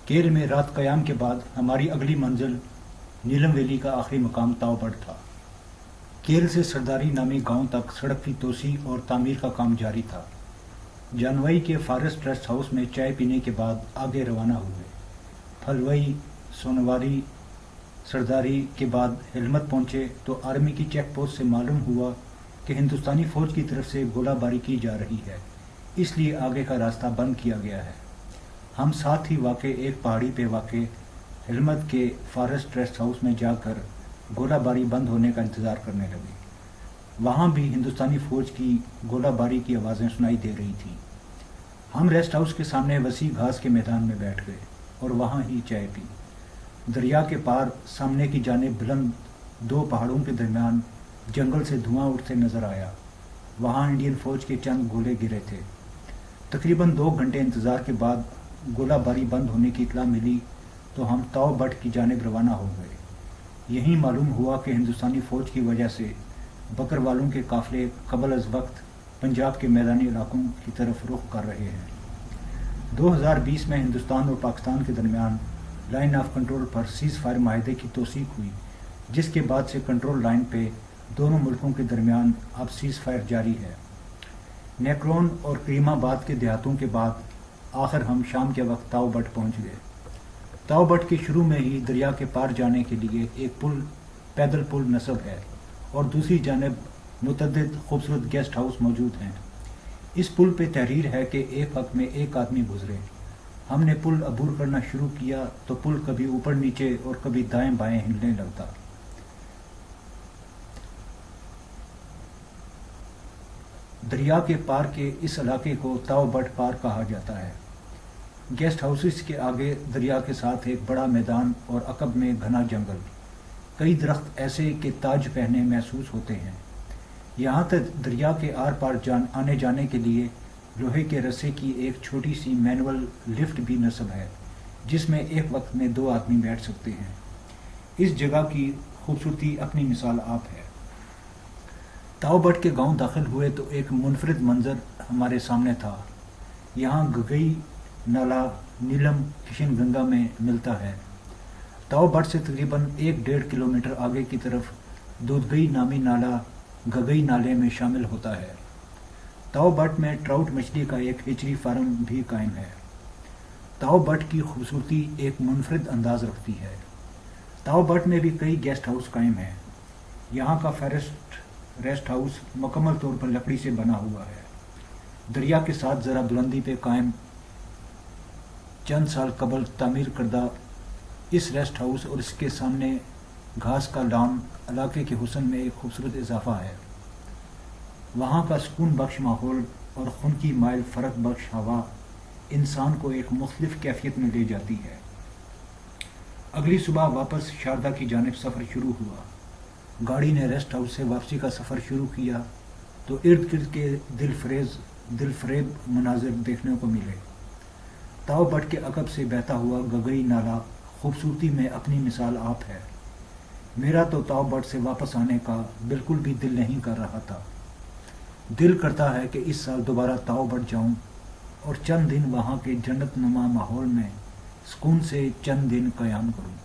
کیل میں رات قیام کے بعد ہماری اگلی منزل نیلم ویلی کا آخری مقام تاؤ بٹ تھا۔ کیل سے سرداری نامی گاؤں تک سڑک کی توسیع اور تعمیر کا کام جاری تھا۔ جانوائی کے فارسٹ ریسٹ ہاؤس میں چائے پینے کے بعد آگے روانہ ہوئے۔ پھلوئی، سونواری، سرداری کے بعد ہلمت پہنچے تو آرمی کی چیک پوسٹ سے معلوم ہوا کہ ہندوستانی فوج کی طرف سے گولہ باری کی جا رہی ہے، اس لیے آگے کا راستہ بند کیا گیا ہے۔ ہم ساتھ ہی واقع ایک پہاڑی پہ واقع ہلمت کے فارسٹ ریسٹ ہاؤس میں جا کر گولہ باری بند ہونے کا انتظار کرنے لگے۔ وہاں بھی ہندوستانی فوج کی گولہ باری کی آوازیں سنائی دے رہی تھیں۔ ہم ریسٹ ہاؤس کے سامنے وسیع گھاس کے میدان میں بیٹھ گئے اور وہاں ہی چائے پی۔ دریا کے پار سامنے کی جانب بلند دو پہاڑوں کے درمیان جنگل سے دھواں اٹھتے نظر آیا۔ وہاں انڈین فوج کے چند گولے گرے تھے۔ تقریباً 2 گھنٹے انتظار کے بعد گولہ باری بند ہونے کی اطلاع ملی تو ہم تاؤ بٹ کی جانب روانہ ہو گئے۔ یہیں معلوم ہوا کہ ہندوستانی فوج کی وجہ سے بکر والوں کے قافلے قبل از وقت پنجاب کے میدانی علاقوں کی طرف رخ کر رہے ہیں۔ 2020 میں ہندوستان اور پاکستان کے درمیان line of control per cease fire معاہدے کی توثیق ہوئی، جس کے بعد سے کنٹرول لائن پہ دونوں ملکوں کے درمیان اب سیز فائر جاری ہے۔ نیکرون اور کریم آباد کے دیہاتوں کے بعد آخر ہم شام کے وقت تاؤ بٹ پہنچ گئے۔ تاؤ بٹ کے شروع میں ہی دریا کے پار جانے کے لیے ایک پیدل پل نصب ہے اور دوسری جانب متعدد خوبصورت گیسٹ ہاؤس موجود ہیں۔ اس پل پہ تحریر ہے کہ ایک وقت میں ایک آدمی گزرے۔ ہم نے پل عبور کرنا شروع کیا تو پل کبھی اوپر نیچے اور کبھی دائیں بائیں ہلنے لگتا۔ دریا کے پار کے اس علاقے کو تاؤ بٹ پار کہا جاتا ہے۔ گیسٹ ہاؤسز کے آگے دریا کے ساتھ ایک بڑا میدان اور عقب میں گھنا جنگل، کئی درخت ایسے کہ تاج پہنے محسوس ہوتے ہیں۔ یہاں تک دریا کے آر پار آنے جانے کے لیے لوہے کے رسے کی ایک چھوٹی سی مینول لفٹ بھی نصب ہے، جس میں ایک وقت میں 2 آدمی بیٹھ سکتے ہیں۔ اس جگہ کی خوبصورتی اپنی مثال آپ ہے۔ تاؤ بٹ کے گاؤں داخل ہوئے تو ایک منفرد منظر ہمارے سامنے تھا۔ یہاں گگئی نالا نیلم کشن گنگا میں ملتا ہے۔ تاؤ بٹ سے تقریباً 1.5 کلومیٹر آگے کی طرف دودگئی نامی نالا گگئی نالے میں شامل ہوتا ہے۔ تاؤ بٹ میں ٹراؤٹ مچھلی کا ایک ہیچری فارم بھی قائم ہے۔ تاؤ بٹ کی خوبصورتی ایک منفرد انداز رکھتی ہے۔ تاؤ بٹ میں بھی کئی گیسٹ ہاؤس قائم ہیں۔ یہاں کا فارسٹ ریسٹ ہاؤس مکمل طور پر لکڑی سے بنا ہوا ہے۔ دریا کے ساتھ ذرا بلندی پہ قائم چند سال قبل تعمیر کردہ اس ریسٹ ہاؤس اور اس کے سامنے گھاس کا لان علاقے کے حسن میں ایک خوبصورت اضافہ ہے۔ وہاں کا سکون بخش ماحول اور خنکی مائل فرق بخش ہوا انسان کو ایک مختلف کیفیت میں لے جاتی ہے۔ اگلی صبح واپس شاردا کی جانب سفر شروع ہوا۔ گاڑی نے ریسٹ ہاؤس سے واپسی کا سفر شروع کیا تو ارد گرد کے دل فریب مناظر دیکھنے کو ملے۔ تاؤ بٹ کے عقب سے بہتا ہوا گگئی نالا خوبصورتی میں اپنی مثال آپ ہے۔ میرا تو تاؤ بٹ سے واپس آنے کا بالکل بھی دل نہیں کر رہا تھا۔ دل کرتا ہے کہ اس سال دوبارہ تاؤ بٹ جاؤں اور چند دن وہاں کے جنت نما ماحول میں سکون سے چند دن قیام کروں۔